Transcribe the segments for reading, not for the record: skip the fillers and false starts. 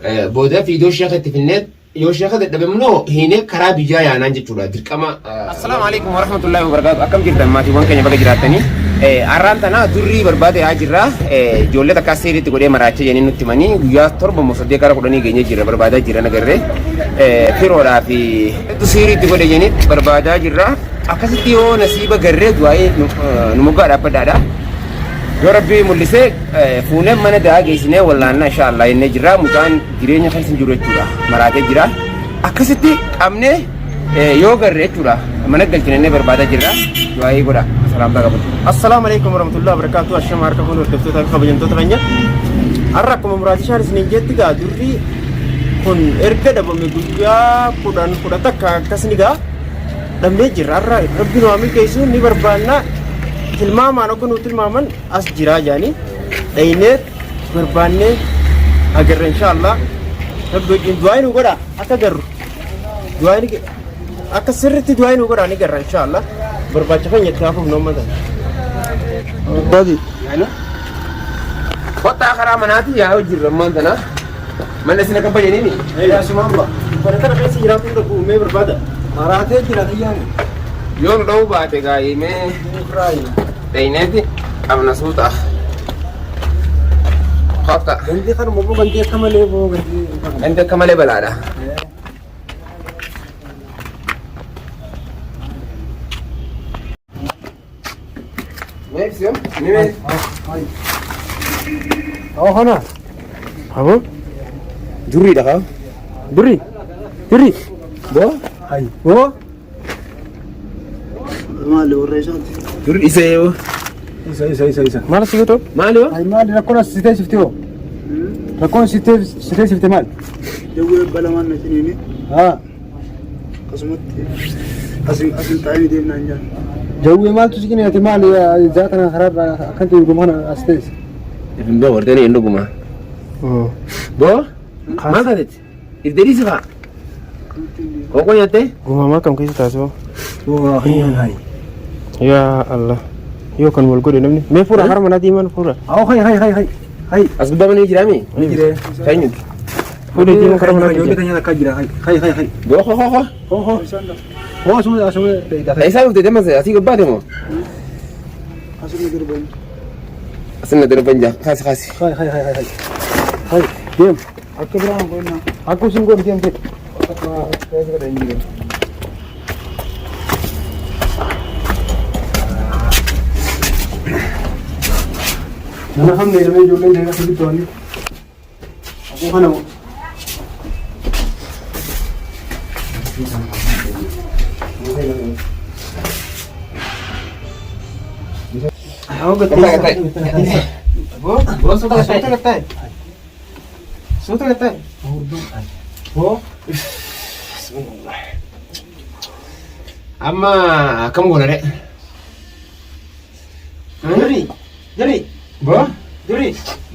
بودا في دوش ياخد في النت يوش ياخد دبمنو هنا كرابي جاي أنا نجي تقول دركما السلام عليكم ورحمة الله وبركاته أكم جدا ما تبغون كني بقى جراتني أرانتنا دري بربادة أجرا جولة تكاسيري تقولي مراجع يعني نتمني ويا ترب مصدق كارا كلني جيني جرا بربادة جرا نجرة في رولا في تسيري تقولي يعني بربادة جرا أكاسيتيو نسيبه جرة دواي نموكا بدادا يا ربي ملسه فونه من ده جيسنه ولا أنا إن شاء الله إنه جرا مكان جريني خلص نجورة جرا مراجع جرا أكاسيتي أمنه يوغر ريتورا من قلت إنه بربادة جرا دواي بودا السلام عليكم ورحمة الله وبركاته الشمس عاركم ودفتوا تاريخ بجنتو ترانيا أراكم مراتي شهر سنين جت كادوري كن إركض بمجوجا كودا تكا كسنيجا دم نجر أرا ربي نوامي كيسون نبر بالنا تلما ما نكون تلما من أس جرا جاني دينه بربانة أجر إن شاء الله ربي دواي نقولا أكجر دواي أكسرت دواي نقولا نجر إن شاء الله برباچ kan yetafuf no madan badi yani kota khara manati ya ujir ramantana mana sina kan pajani ni ya sumamba pada kan kasi jiratu to ku me berbada marate jiratu yani yon do ba te ga me fry dainati amna suta kota ganti kan mo ganti kamale balada ماشي نمشي هاي هنا هو جوري ده جوري بو هاي بو ماله الرجال جوري إيسايو إيسا ماله سيجتو ماله هاي ماله نكون ستة شفتيه نكون ستة شفت مال جوي بلا ما نتنيني ها قسمت أصل تعيني دي من عنجان جوي مال تسكين يا تمال يا ذاتنا خراب كنت يقوم هنا أستيس يفهم بيا وردني إنه قوما بو ما قالت إدري سبعة أوكو ياتي قوما ما كم كيس تاسو هي هاي يا الله يو كان مولكو نمني ما فورا خرام أنا ديمان فورا أو هاي أسباب من يجرامي يجري خاينك فورا ديمان خرام أنا جولي تاني أنا كاجرا هاي بو هو اسمه ليس عارف ده ما زي أتيجي بعده مو أصلنا دربان جا خاص هاي ديم أكبر ما قلنا أكو سنقول ديم ده أنا هم نيل من جولين ده كذي تواني أكو هنا आओ गते वो सोता लगता है वो अम्मा कम बोल रहे जरी वो जरी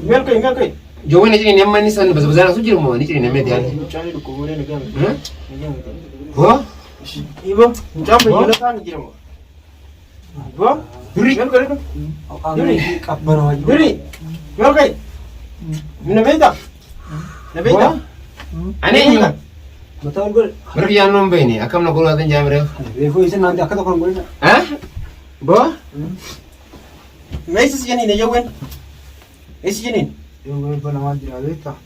मेल कहीं जो वो निचले नियम मानी सन बस बाजार सुझी रुमो निचले नियम में ध्यान चाहे रुको वो नहीं लगा वो इबो जब ये लगा नहीं रुमो वो Duri, Duri, okay. Nabenta, ane ini. Betul gol. Berkian nombe ini, akam nak gol atin jam berapa? Revo isi nanti akam tak gol. Hah? Bo? Messi sih ni jauhin. Messi sih ni. Jauhin pun nama dia ada tak?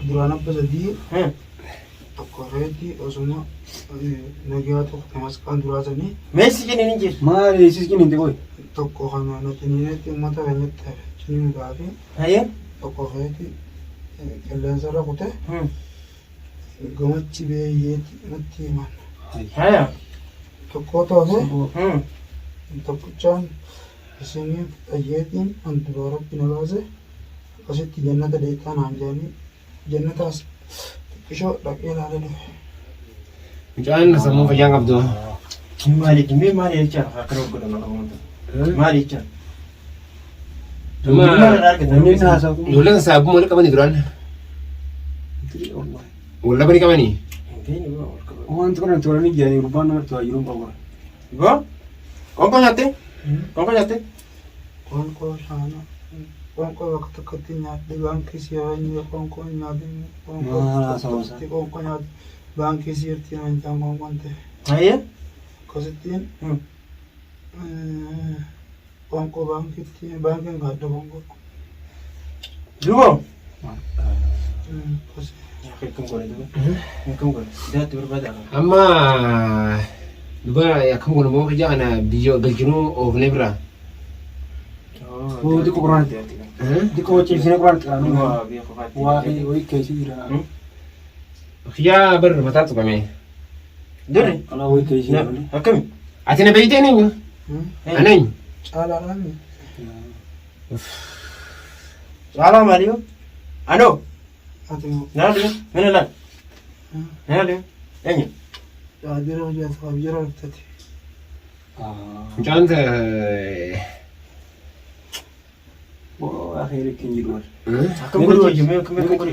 Dua anak besar dia. Koreti osuma nagiya to temaskan duraza ni Messi ni ninjir mari sis ni ndego to ko hana na tinire te mata venyetta chini gavi haye to koreti kelenzara kote gomachi be yeti matti man haya to ko to ho to kuchan isini ayetin andura pinawaze asiti jannata deita namjani jannatas شو رأينا عليه؟ جاءنا سمو فجأة عبده. مالك يجار خاكرو كده مالك يجار. ولا سابو ولا كمان يدران. ولا بني كمان يه. هو أنت كنا توراني جاني ربنا ورتوا يروم باور. با؟ كم كان جاته؟ كم كان جاته؟ كم كان شانا. Konko waktu ketinya di bangkis ya ini konko nyadi konko konko nyadi bangkis irti anjang konte. Ayah? Kositin. Konko bangkit bangkin nggak ada konko. Dua. Kosit. Ya kayak kemana itu? Kemana? Dah tu berbeda. Amma duba ya kamu mau kerja ana bijo galjinu of nebra. Oh, di ko Quran. Di ko ci sine Quran kan. Wah, biar kau hati. Wah, oi ke ci ira. Khya bar mata tu kami. Dere. Ala oi ke ci. Hakam. Atina bayte ni. Anay. Ala rami. Salam Mario. Ano? Ati Nali? Mana lah? Nali? Enyi. ya biro ya sa biro tati. Janta Oh, akhirnya kinji luar. Hakam guru aja, मैं कम गरू.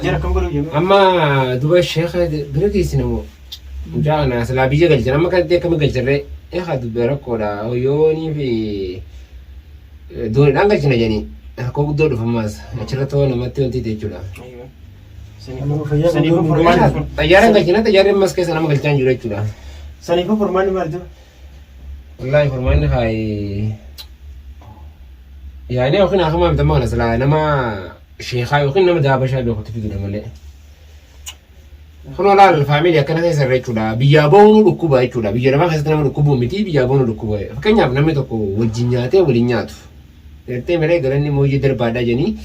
जरा कम गरू je. amma duba sheikh biraki sinamo jana sala bije galjana amma kan te kam galjare e khad berakoda yoni fi do dan galjana jani ko do do famas achira to na matti onti te chula ايوه. Sani ko formani. tayaran galjana tayaran mas ke sana galjan jure chula Sani ko formani mardu. wallahi forman hay يعني وخنا خمام تمام سلا انا ما شيخاي وخنا ما دابا شابي خطي في دون ملي خلو لا الفاميليا كانت يسرى كذا بيجابون ركوبا كذا بيجابون خسنا من ركوبو متي بيجابون ركوبا فكان يابنا متوكو وجينياته ولينياتو ترتي ملي غلني موجي در بادا جني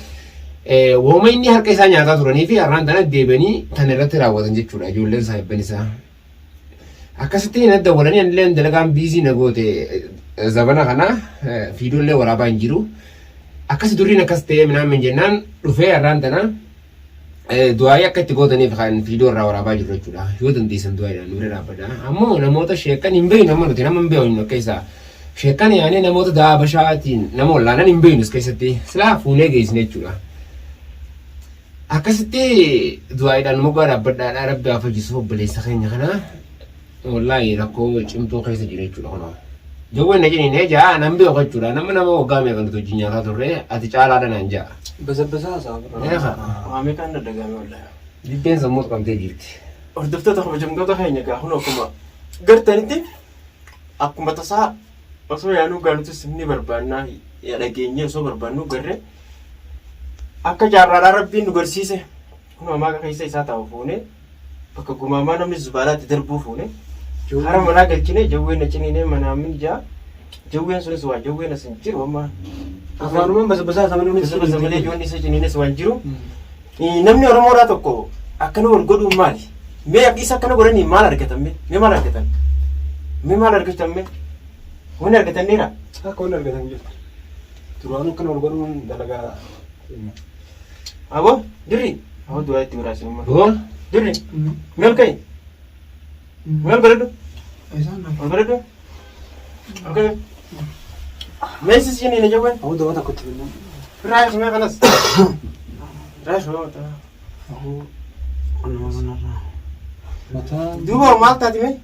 وما إني هركي سانياتا تراني في أران تنا ديبني تنرت راوزن جكولا جولن صاحب بنيسا أكستي ند ولاني أنلين دلقام بيزي نقوته زبانا خنا في دولة ورا بانجيرو أكست دوري نكستي من عام جنان رفيع أران تنا دعايا كتقولني في خان في دور ورا بانجيرو جولا يودن ديسن دعايا نور رابدا أمو نموت شيكان يمبين نمو نتنا مبين إنه كيسا شيكان يعني نموت دا بشاتين نمو لانا يمبين إنه كيستي سلا فونه جيس نجولا أكستي دعايا نموكا رابدا رابدا فجسوا بليس خين خنا والله ركو جمتو كيس جيني جولا خنا جوه نجني نجا نمبي وقتشولا نمنا ما وقامي كنت تجيني هذا ترى أتجعل هذا ننجا بس صعب. يا أخي Mami kan ada gami wala. دين سموت كم تجيبت Ordoftoota qaba jamtoota keenya gaa kun akkuma gartanitti akkuma tasaa osoo yaanuu gaanutti simni barbaannaa yaa dhageenye osoo barbaannu garre akka jaarraadhaa rabbiin nu garsiise kun hamaa keessa isaa taa'u fuune bakka gumaamaa namni zubaalaatti darbuu fuune hara manaa galchine jawween na ciniinee manaa min jaa jawween sunis waa jawween as hin jiru amma Afaanuma basa sabani basa malee ijoolli isa ciniines waan jiru namni oromoodhaa tokko akkana wal godhuun maali? Mee isa akkana godhanii maal argatan mee maal argatan? Mee maal argatan mee? Wanni argatanneera? Akka wal argatan jirtu. Duraan kan wal godhuun dalagaa. Abo dirri abo du'aa itti biraas immoo. هو Dirri meel kai meel bareedu Aisan na. meel bareedu. Okay. Meesis jiniin ijawwan. Aku dapat aku tidur. Raayis mee kanas. Raayis mee mata. Mata. Duuba maal taati mee?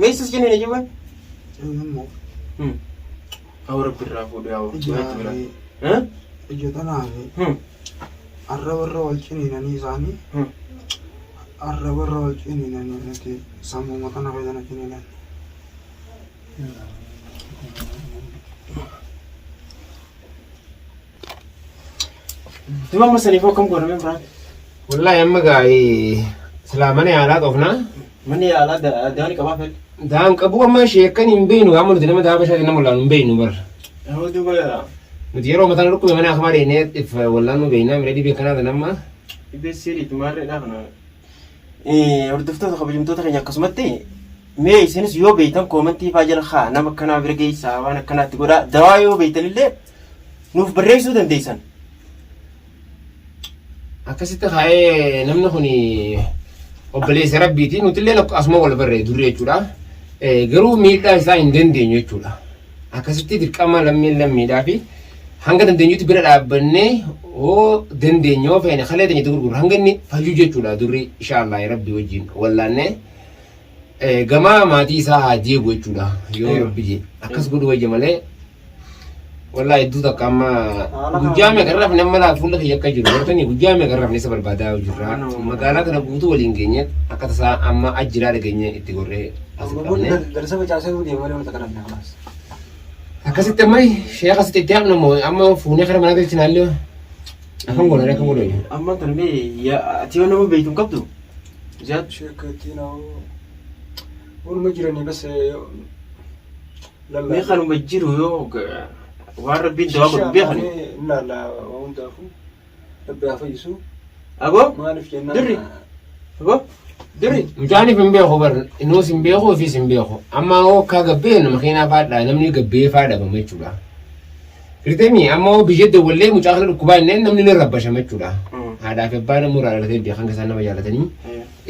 Meesis jiniin ijawwan. Ayun mo. Abo rabbi irraa fuudhee abo du'aa itti biraa. Ijaabe. Ijota naabe. Hmm. Arra warra wal ciniinanii isaanii. Arra warra wal ciniinanii nuti sammuu makana fayyadana ciniinan. Duuba amma saniifoo kam godhamee biraan? والله يا أما جاي سلامني على طفنا Manni yaalaa daani qabaa fedhe. دام كابو ما شيء كان يبينه عمرو دلما ده بشر إنه ولا نبينه بر Yoo duuba مديرو مثلا ركوب من أخبار إنه إف ولا إنه بينه مريدي بيكنا ده نما dhibee sirriitti maarreedhaa kana. Hordoftoota kabajamtoota keenya akkasumatti mee isinis yoo beektan koomantii faa jala haa nama akkanaa bira geessaa waan akkanaatti godhaa dawaa yoo beektanillee nuuf barreessuu dandeessan. akkasitti haa'ee namni kuni obboleessa rabbiitiin nuti illee asuma wal barree duree jechuudha. Garuu miidhaa isaa hin dandeenyu jechuudha. Akkasitti dirqama lammiidhaa fi hanga dandeenyutti bira dhaabbannee oo dandeenyoo feene halee teenyatti gurguru hanga inni fayyuu jechuudha durri inshaallah rabbi wajjin wallaannee gama maatii isaa haa jeebu jechuudha yoo rabbi jee akkas godhu wayya malee wallahi hedduu takka amma guyyaa meeqarraaf nama laa fuula kiyya akka jiru gartanii guyyaa meeqarraaf isa barbaadaa jirra magaalaa kana guutuu waliin geenye akka tasaa amma ajjiraa dhageenye itti gorree as qabne akkasitti amma shee akkasitti itti hafna moo amma fuunee kara mana galchinaallee akkan godhanii akka godhanii amma tan mee ati yoo nama beektu hin qabdu ziyaad sheekatti na'u waluma jiranii bas mee kanuma jiru yoo waan rabbiin dawaa godhu beekani laala hundaafu rabbi haa fayyisu aboo maaliif jennaan dirri aboo dirri mucaaniif hin beeku bar inus hin beeku ofiis hin beeku amma oo kaa gabbeen makiinaa faadhaa namni gabbee faadhabama jechuudha Ritemi amma biyya dawwalee mucaa kana dhukkubaa inneen namni ni rabbashama jechuudha haadhaa fi abbaa namuu dhalatee beekan keessaa nama jaalatanii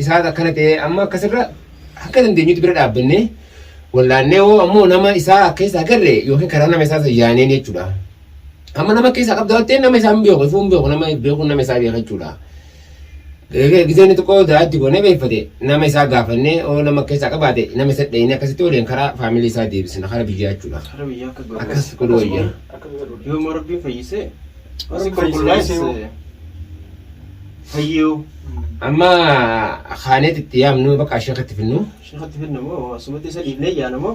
isaa akkana ta'e amma akkasirra akka dandeenyutti bira dhaabbannee wallaannee hoo ammoo nama isaa akka isaa agarre yookiin karaa nama isaa sayyaaneen jechuudha. Amma nama akka isaa qabdaattee nama isaa hin beeku ifuu hin beeku nama beeku nama isaa beeka jechuudha. Giseen xiqqoo daa'atti goonee beeffate nama isaa gaafannee oo nama akka isaa qabaate nama isa dhayinee akkasitti waliin karaa faamilii isaa deebisina karaa biyyaa jechuudha. Karaa biyyaa akka godhu Akkas godhu wayyaa. yoo moo rabbiin fayyisee asii qulqullaa'ee fayyoo Amma khaaneet itti yaamnu bakka sheekatti finnu. sheekatti finna moo asumatti isa dhiibnee yaana moo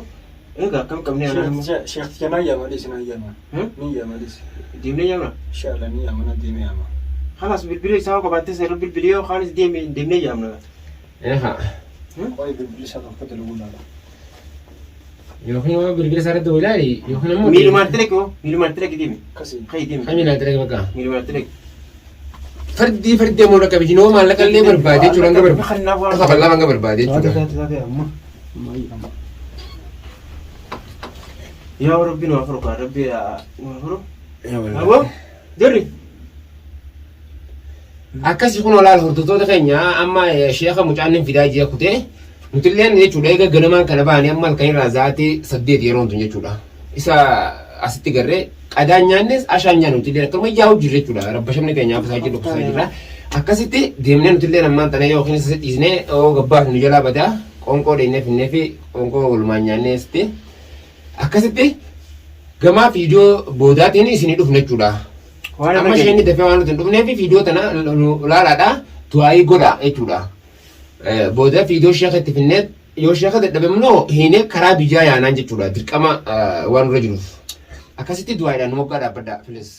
egaa akkam qabnee yaana moo sheekti kanaa yaamalis na yaama ni yaamalis deemnee yaamna inshallah ni yaamana deeme yaama خلاص بالبليو سوا قبعت سير بالبليو خالص ديمني جامنا Eha. طيب بالبليس هذا الفتى الأولى Yookiin waa bilbila isaarratti ilaali yookiin ammoo ميلو مارتلك ديمي كسي خي ديمي Kami laata dhaqee bakka. ميلو مارتلك Fardii ammoo dhaqqa bijinoo maallaqa illee barbaadee jechuudha hanga barbaade. Akka bal'aa hanga barbaadee jechuudha. يا ربي نوافرك ربي نوافرك أبو دري Akkasii kun olaal hordoftoota keenya amma sheeka mucaan fidaa ji'a kutee nutilleen jechuudha egaa ganamaan kana ba'anii amma halkan irraa zaatii 8 yeroon tun jechuudha. Isa asitti garree qadaan nyaannes ashaan nyaannu nutilleen akkuma yaa'u jirre jechuudha. Rabbashamni keenyaaf isaa jiru kusaa jirra. Akkasitti deemnee nutilleen ammaan tana yookiin isa dhiisnee oo gabbaaf nu jalaa badaa qoonqoo deennee finnee fi qoonqoo walumaan nyaannee sitte akkasitti gamaa fiidiyoo boodaatiin isinii dhufna jechuudha. Amma isheen dafee waan nuti hin dhufneef fiidiyoo tana laalaadha tu'aayii godha jechuudha. Booda fiidiyoo sheeka itti finnee yoo sheeka dadhabamnoo hiinee karaa biyyaa yaanaan jechuudha dirqama waan irra jiruuf. Akkasitti du'aayidhaan moggaa dhaabbadha filis.